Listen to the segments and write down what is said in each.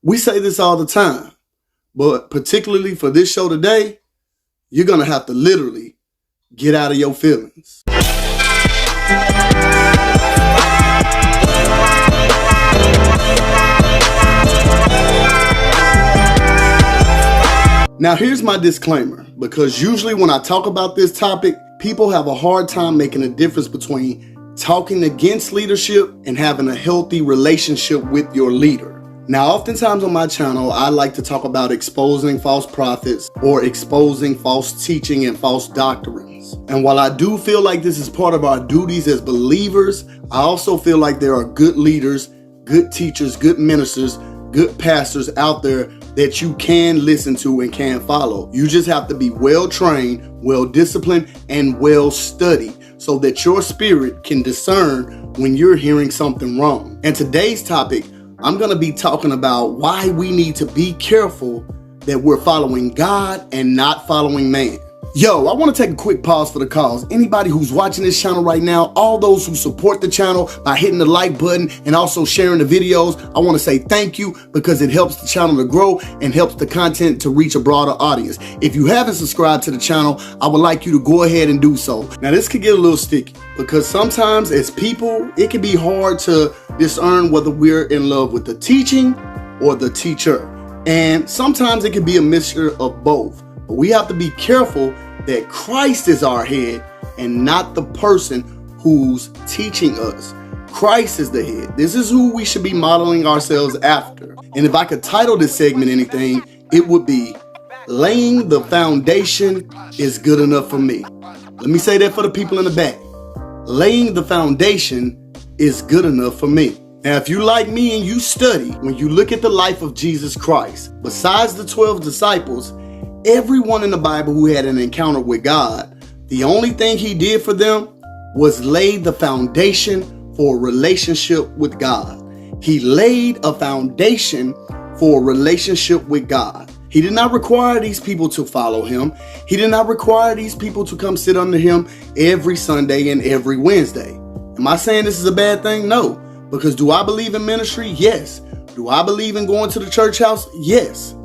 We say this all the time, but particularly for this show today, you're going to have to literally get out of your feelings. Now here's my disclaimer, because usually when I talk about this topic, people have a hard time making a difference between talking against leadership and having a healthy relationship with your leader. Now, oftentimes on my channel, I like to talk about exposing false prophets or exposing false teaching and false doctrines. And while I do feel like this is part of our duties as believers, I also feel like there are good leaders, good teachers, good ministers, good pastors out there that you can listen to and can follow. You just have to be well trained, well disciplined, and well studied so that your spirit can discern when you're hearing something wrong. And today's topic, I'm going to be talking about why we need to be careful that we're following God and not following man. Yo, I want to take a quick pause for the cause. Anybody who's watching this channel right now, all those who support the channel by hitting the like button and also sharing the videos, I want to say thank you because it helps the channel to grow and helps the content to reach a broader audience. If you haven't subscribed to the channel, I would like you to go ahead and do so. Now, this could get a little sticky because sometimes as people, it can be hard to discern whether we're in love with the teaching or the teacher. And sometimes it can be a mixture of both. But we have to be careful that Christ is our head and not the person who's teaching us. Christ is the head. This is who we should be modeling ourselves after. And if I could title this segment anything, it would be Laying the Foundation is Good Enough for Me. Let me say that for the people in the back. Laying the foundation is good enough for me. Now, if you like me and you study, when you look at the life of Jesus Christ, besides the 12 disciples, everyone in the Bible who had an encounter with God, the only thing he did for them was lay the foundation for a relationship with God. He laid a foundation for a relationship with God. He did not require these people to follow him. He did not require these people to come sit under him every Sunday and every Wednesday. Am I saying this is a bad thing? No. Because do I believe in ministry? Yes. Do I believe in going to the church house? Yes.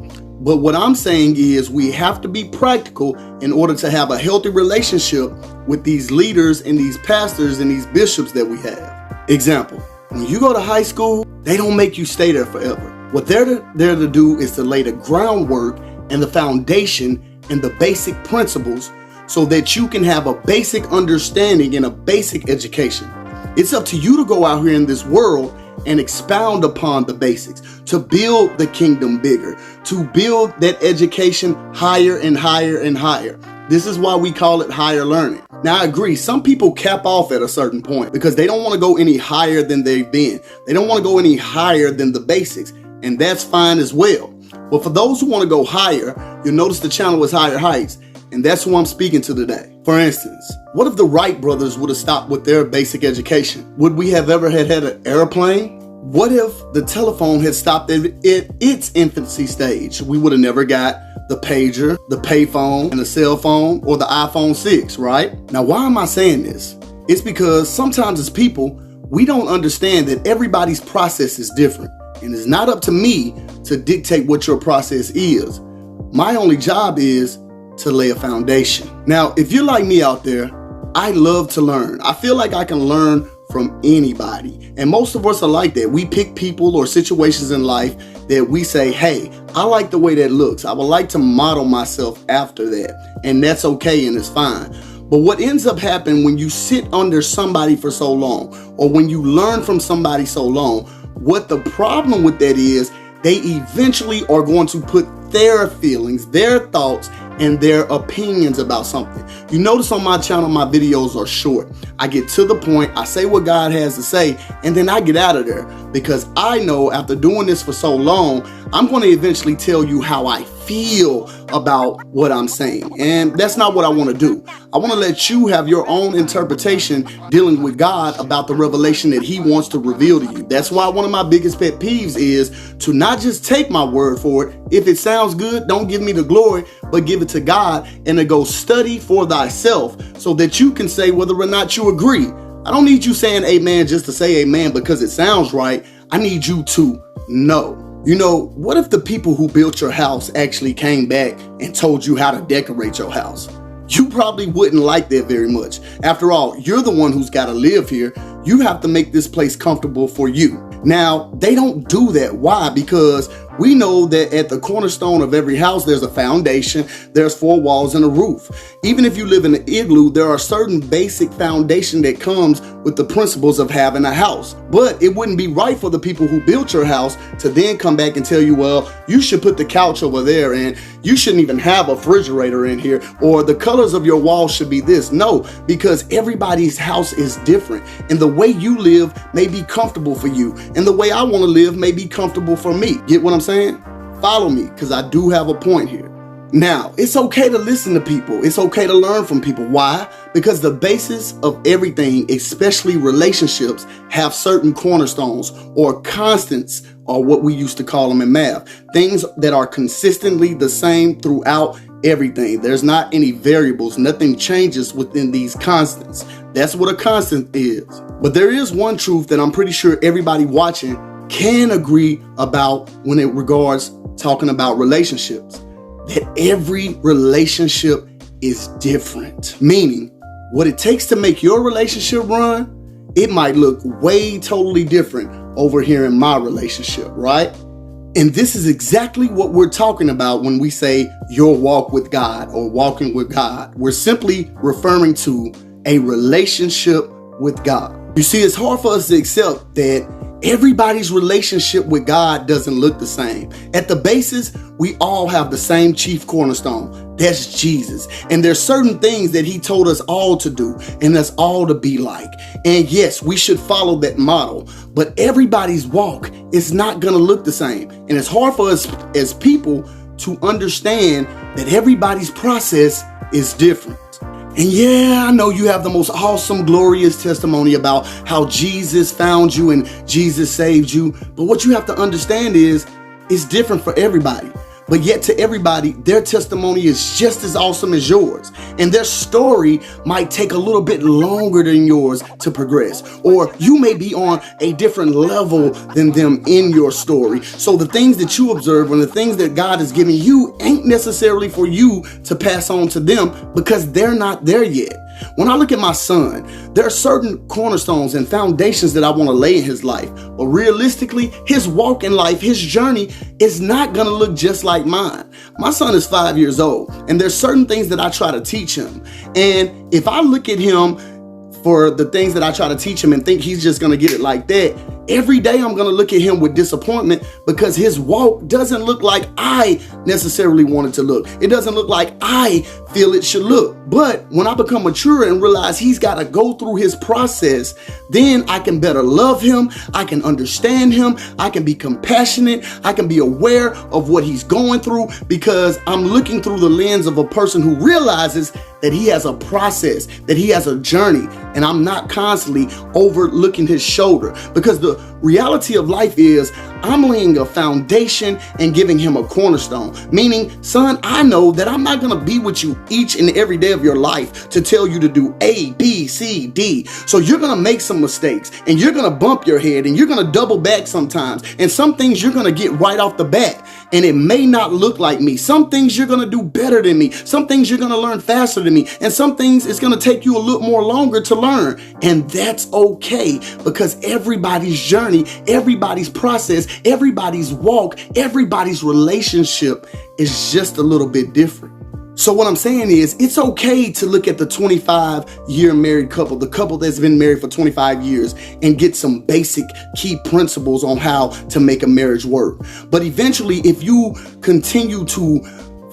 But what I'm saying is we have to be practical in order to have a healthy relationship with these leaders and these pastors and these bishops that we have. Example, when you go to high school, they don't make you stay there forever. What they're there to do is to lay the groundwork and the foundation and the basic principles so that you can have a basic understanding and a basic education. It's up to you to go out here in this world and expound upon the basics, to build the kingdom bigger, to build that education higher and higher and higher. This is why we call it higher learning. Now, I agree, some people cap off at a certain point because they don't want to go any higher than they've been. They don't want to go any higher than the basics, and that's fine as well. But for those who want to go higher, you'll notice the channel is Higher Heights, and that's who I'm speaking to today. For instance, what if the Wright brothers would have stopped with their basic education? Would we have ever had an airplane? What if the telephone had stopped at its infancy stage? We would have never got the pager, the payphone, and the cell phone, or the iPhone 6, right? Now, why am I saying this? It's because sometimes as people, we don't understand that everybody's process is different. And it's not up to me to dictate what your process is. My only job is to lay a foundation. Now, if you're like me out there, I love to learn. I feel like I can learn from anybody. And most of us are like that. We pick people or situations in life that we say, hey, I like the way that looks. I would like to model myself after that. And that's okay and it's fine. But what ends up happening when you sit under somebody for so long, or when you learn from somebody so long, what the problem with that is, they eventually are going to put their feelings, their thoughts, and their opinions about something. You notice on my channel, my videos are short. I get to the point, I say what God has to say, and then I get out of there because I know after doing this for so long, I'm going to eventually tell you how I feel about what I'm saying. And that's not what I want to do. I want to let you have your own interpretation dealing with God about the revelation that he wants to reveal to you. That's why one of my biggest pet peeves is to not just take my word for it. If it sounds good, don't give me the glory, but give it to God and to go study for thyself so that you can say whether or not you agree. I don't need you saying amen just to say amen because it sounds right. I need you to know. You know, what if the people who built your house actually came back and told you how to decorate your house? You probably wouldn't like that very much. After all, you're the one who's got to live here. You have to make this place comfortable for you. Now, they don't do that. Why? Because we know that at the cornerstone of every house, there's a foundation, there's 4 walls and a roof. Even if you live in an igloo, there are certain basic foundation that comes with the principles of having a house. But it wouldn't be right for the people who built your house to then come back and tell you, well, you should put the couch over there and you shouldn't even have a refrigerator in here, or the colors of your walls should be this. No, because everybody's house is different, and the way you live may be comfortable for you, and the way I want to live may be comfortable for me. Get what I'm saying? Follow me, because I do have a point here. Now, it's okay to listen to people. It's okay to learn from people. Why? Because the basis of everything, especially relationships, have certain cornerstones or constants, or what we used to call them in math. Things that are consistently the same throughout everything. There's not any variables. Nothing changes within these constants. That's what a constant is. But there is one truth that I'm pretty sure everybody watching can agree about when it regards talking about relationships. That every relationship is different. Meaning, what it takes to make your relationship run, it might look way totally different over here in my relationship, right? And this is exactly what we're talking about when we say your walk with God or walking with God. We're simply referring to a relationship with God. You see, it's hard for us to accept that everybody's relationship with God doesn't look the same. At the basis, we all have the same chief cornerstone. That's Jesus. And there's certain things that he told us all to do and us all to be like. And yes, we should follow that model. But everybody's walk is not going to look the same. And it's hard for us as people to understand that everybody's process is different. And yeah, I know you have the most awesome, glorious testimony about how Jesus found you and Jesus saved you. But what you have to understand is it's different for everybody. But yet to everybody, their testimony is just as awesome as yours. And their story might take a little bit longer than yours to progress. Or you may be on a different level than them in your story. So the things that you observe and the things that God is giving you ain't necessarily for you to pass on to them because they're not there yet. When I look at my son, there are certain cornerstones and foundations that I want to lay in his life. But realistically, his walk in life, his journey is not going to look just like mine. My son is 5 years old, and there's certain things that I try to teach him. And if I look at him for the things that I try to teach him and think he's just going to get it like that, every day I'm going to look at him with disappointment because his walk doesn't look like I necessarily want it to look. It doesn't look like I feel it should look. But when I become mature and realize he's got to go through his process, then I can better love him. I can understand him. I can be compassionate. I can be aware of what he's going through because I'm looking through the lens of a person who realizes that he has a process, that he has a journey, and I'm not constantly overlooking his shoulder because the reality of life is I'm laying a foundation and giving him a cornerstone. Meaning, son, I know that I'm not going to be with you each and every day of your life to tell you to do A, B, C, D. So you're going to make some mistakes and you're going to bump your head and you're going to double back sometimes. And some things you're going to get right off the bat. And it may not look like me. Some things you're going to do better than me. Some things you're going to learn faster than me. And some things it's going to take you a little more longer to learn. And that's okay because everybody's journey, everybody's process, everybody's walk, everybody's relationship is just a little bit different. So what I'm saying is it's okay to look at the 25-year married couple, the couple that's been married for 25 years and get some basic key principles on how to make a marriage work. But eventually, if you continue to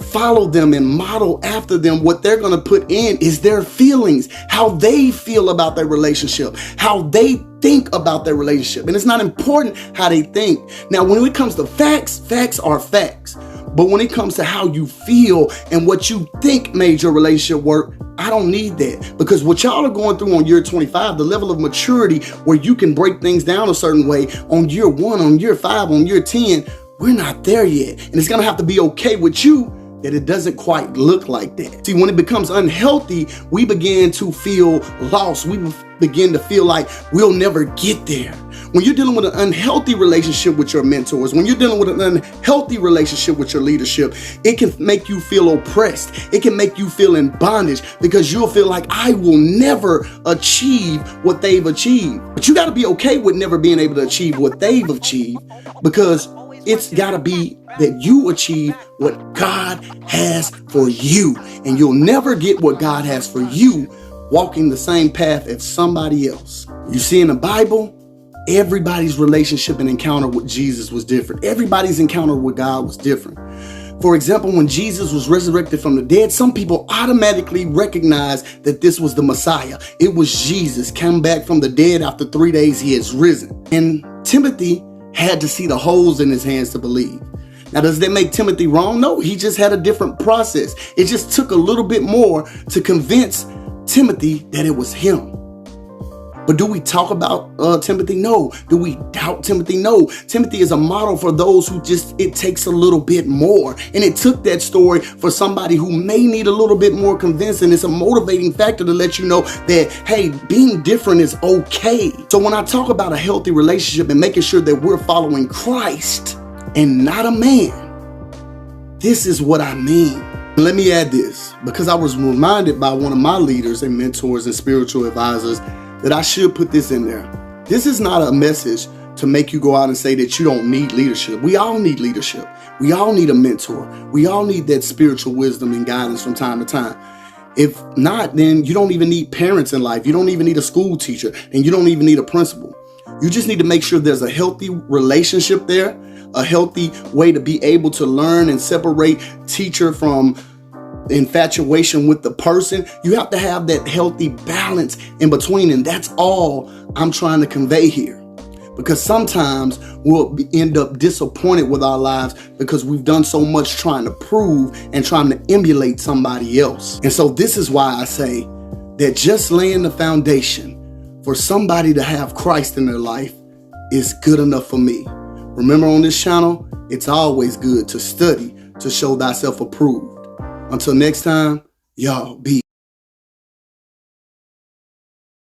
follow them and model after them, what they're going to put in is their feelings, how they feel about their relationship, how they think about their relationship. And it's not important how they think. Now, when it comes to facts, facts are facts. But when it comes to how you feel and what you think made your relationship work, I don't need that. Because what y'all are going through on year 25, the level of maturity where you can break things down a certain way on year 1, on year 5, on year 10, we're not there yet. And it's going to have to be okay with you that it doesn't quite look like that. See, when it becomes unhealthy, we begin to feel lost. We begin to feel like we'll never get there. When you're dealing with an unhealthy relationship with your mentors, when you're dealing with an unhealthy relationship with your leadership, it can make you feel oppressed. It can make you feel in bondage because you'll feel like, I will never achieve what they've achieved. But you got to be okay with never being able to achieve what they've achieved, because it's got to be that you achieve what God has for you. And you'll never get what God has for you walking the same path as somebody else. You see, in the Bible, everybody's relationship and encounter with Jesus was different. Everybody's encounter with God was different. For example, when Jesus was resurrected from the dead, some people automatically recognized that this was the Messiah. It was Jesus come back from the dead after 3 days he has risen. And Timothy had to see the holes in his hands to believe. Now, does that make Timothy wrong? No, he just had a different process. It just took a little bit more to convince Timothy that it was him. But do we talk about Timothy? No. Do we doubt Timothy? No. Timothy is a model for those who it takes a little bit more. And it took that story for somebody who may need a little bit more convincing. It's a motivating factor to let you know that, hey, being different is okay. So when I talk about a healthy relationship and making sure that we're following Christ and not a man, this is what I mean. Let me add this, because I was reminded by one of my leaders and mentors and spiritual advisors that I should put this in there. This is not a message to make you go out and say that you don't need leadership. We all need leadership. We all need a mentor. We all need that spiritual wisdom and guidance from time to time. If not, then you don't even need parents in life. You don't even need a school teacher, and you don't even need a principal. You just need to make sure there's a healthy relationship there, a healthy way to be able to learn and separate teacher from infatuation with the person. You have to have that healthy balance in between, and that's all I'm trying to convey here. Because sometimes we'll end up disappointed with our lives because we've done so much trying to prove and trying to emulate somebody else. And so this is why I say that just laying the foundation for somebody to have Christ in their life is good enough for me. Remember, on this channel, it's always good to study to show thyself approved. Until next time, y'all be